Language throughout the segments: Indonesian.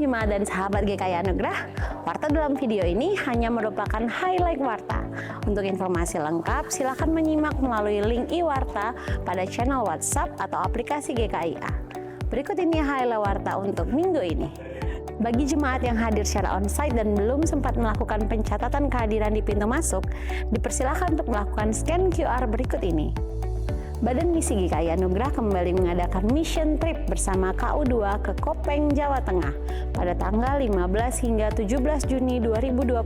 jemaat dan sahabat GKI Anugerah, warta dalam video ini hanya merupakan highlight warta. Untuk informasi lengkap, silakan menyimak melalui link e-warta pada channel WhatsApp atau aplikasi GKIA. Berikut ini highlight warta untuk minggu ini. Bagi jemaat yang hadir secara onsite dan belum sempat melakukan pencatatan kehadiran di pintu masuk, dipersilakan untuk melakukan scan QR berikut ini. Badan Misi GKI Anugerah kembali mengadakan mission trip bersama KU2 ke Kopeng, Jawa Tengah pada tanggal 15 hingga 17 Juni 2026,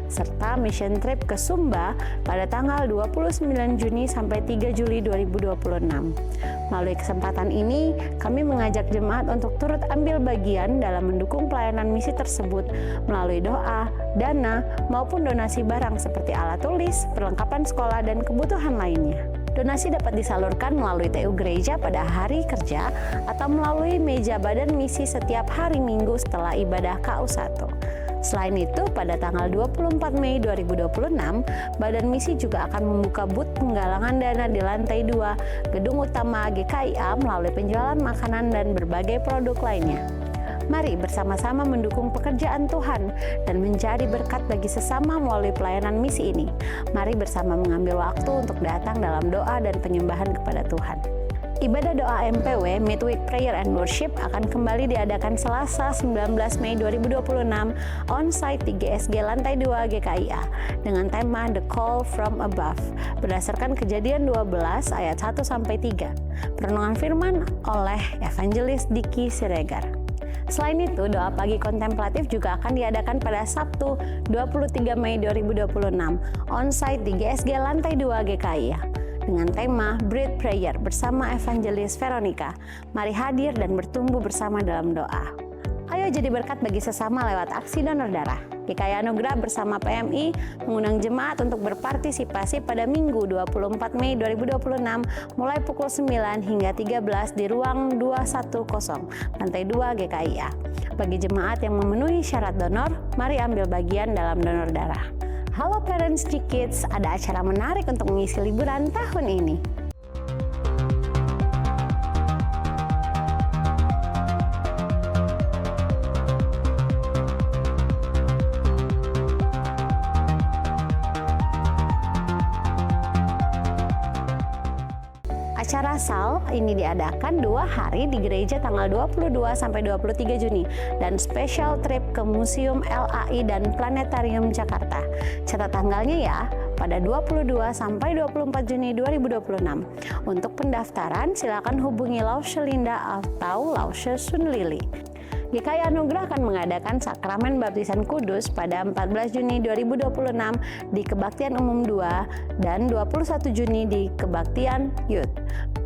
serta mission trip ke Sumba pada tanggal 29 Juni sampai 3 Juli 2026. Melalui kesempatan ini, kami mengajak jemaat untuk turut ambil bagian dalam mendukung pelayanan misi tersebut melalui doa, dana, maupun donasi barang seperti alat tulis, perlengkapan sekolah, dan kebutuhan lainnya. Donasi dapat disalurkan melalui TU Gereja pada hari kerja atau melalui meja badan misi setiap hari Minggu setelah ibadah KU1. Selain itu, pada tanggal 24 Mei 2026, Badan Misi juga akan membuka booth penggalangan dana di lantai 2 gedung utama GKIA melalui penjualan makanan dan berbagai produk lainnya. Mari bersama-sama mendukung pekerjaan Tuhan dan menjadi berkat bagi sesama melalui pelayanan misi ini. Mari bersama mengambil waktu untuk datang dalam doa dan penyembahan kepada Tuhan. Ibadah doa MPW Midweek Prayer and Worship akan kembali diadakan Selasa 19 Mei 2026 on-site di GSG Lantai 2 GKIA dengan tema The Call From Above berdasarkan Kejadian 12 ayat 1-3. Perenungan firman oleh Evangelis Diki Siregar. Selain itu, doa pagi kontemplatif juga akan diadakan pada Sabtu 23 Mei 2026 on-site di GSG Lantai 2 GKIA dengan tema Bread Prayer bersama Evangelis Veronica. Mari hadir dan bertumbuh bersama dalam doa. Ayo jadi berkat bagi sesama lewat aksi donor darah. GKI Anugerah bersama PMI mengundang jemaat untuk berpartisipasi pada Minggu 24 Mei 2026 mulai pukul 9 hingga 13 di ruang 210 lantai 2 GKIA. Bagi jemaat yang memenuhi syarat donor, mari ambil bagian dalam donor darah. Halo Parents G-Kids, ada acara menarik untuk mengisi liburan tahun ini. Acara SAL ini diadakan 2 hari di gereja tanggal 22 sampai 23 Juni dan special trip ke Museum LAI dan Planetarium Jakarta. Catat tanggalnya ya, pada 22 sampai 24 Juni 2026. Untuk pendaftaran silakan hubungi Lausche Linda atau Lausche Sun Lili. GKI Anugerah akan mengadakan sakramen baptisan kudus pada 14 Juni 2026 di Kebaktian Umum 2 dan 21 Juni di Kebaktian Youth.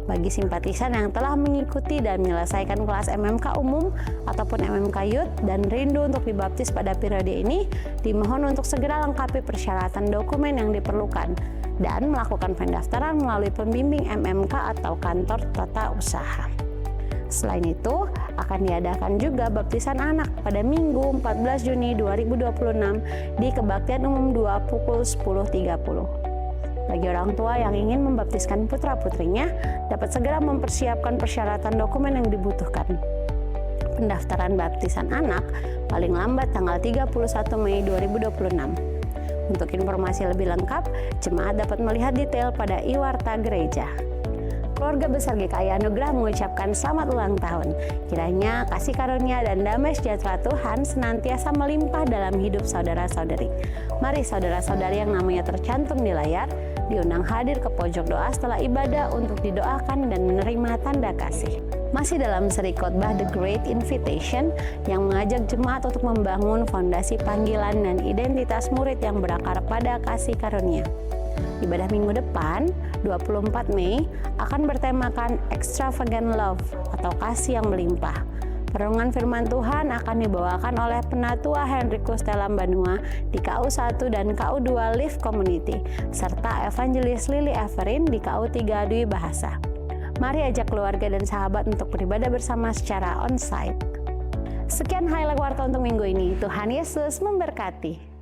Bagi simpatisan yang telah mengikuti dan menyelesaikan kelas MMK Umum ataupun MMK Youth dan rindu untuk dibaptis pada periode ini, dimohon untuk segera lengkapi persyaratan dokumen yang diperlukan dan melakukan pendaftaran melalui pembimbing MMK atau kantor tata usaha. Selain itu, akan diadakan juga baptisan anak pada Minggu 14 Juni 2026 di Kebaktian Umum 2 pukul 10.30. Bagi orang tua yang ingin membaptiskan putra-putrinya, dapat segera mempersiapkan persyaratan dokumen yang dibutuhkan. Pendaftaran baptisan anak paling lambat tanggal 31 Mei 2026. Untuk informasi lebih lengkap, jemaat dapat melihat detail pada e-warta gereja. Keluarga besar GKI Anugerah mengucapkan selamat ulang tahun. Kiranya kasih karunia dan damai sejahtera Tuhan senantiasa melimpah dalam hidup saudara-saudari. Mari saudara-saudari yang namanya tercantum di layar, diundang hadir ke pojok doa setelah ibadah untuk didoakan dan menerima tanda kasih. Masih dalam seri khotbah The Great Invitation yang mengajak jemaat untuk membangun fondasi panggilan dan identitas murid yang berakar pada kasih karunia. Ibadah minggu depan, 24 Mei, akan bertemakan Extravagant Love atau kasih yang melimpah. Perenungan firman Tuhan akan dibawakan oleh Penatua Henrikus Telambanua di KU1 dan KU2 Live Community, serta Evangelis Lili Everin di KU3 Dwi Bahasa. Mari ajak keluarga dan sahabat untuk beribadah bersama secara on-site. Sekian highlight warta untuk minggu ini. Tuhan Yesus memberkati.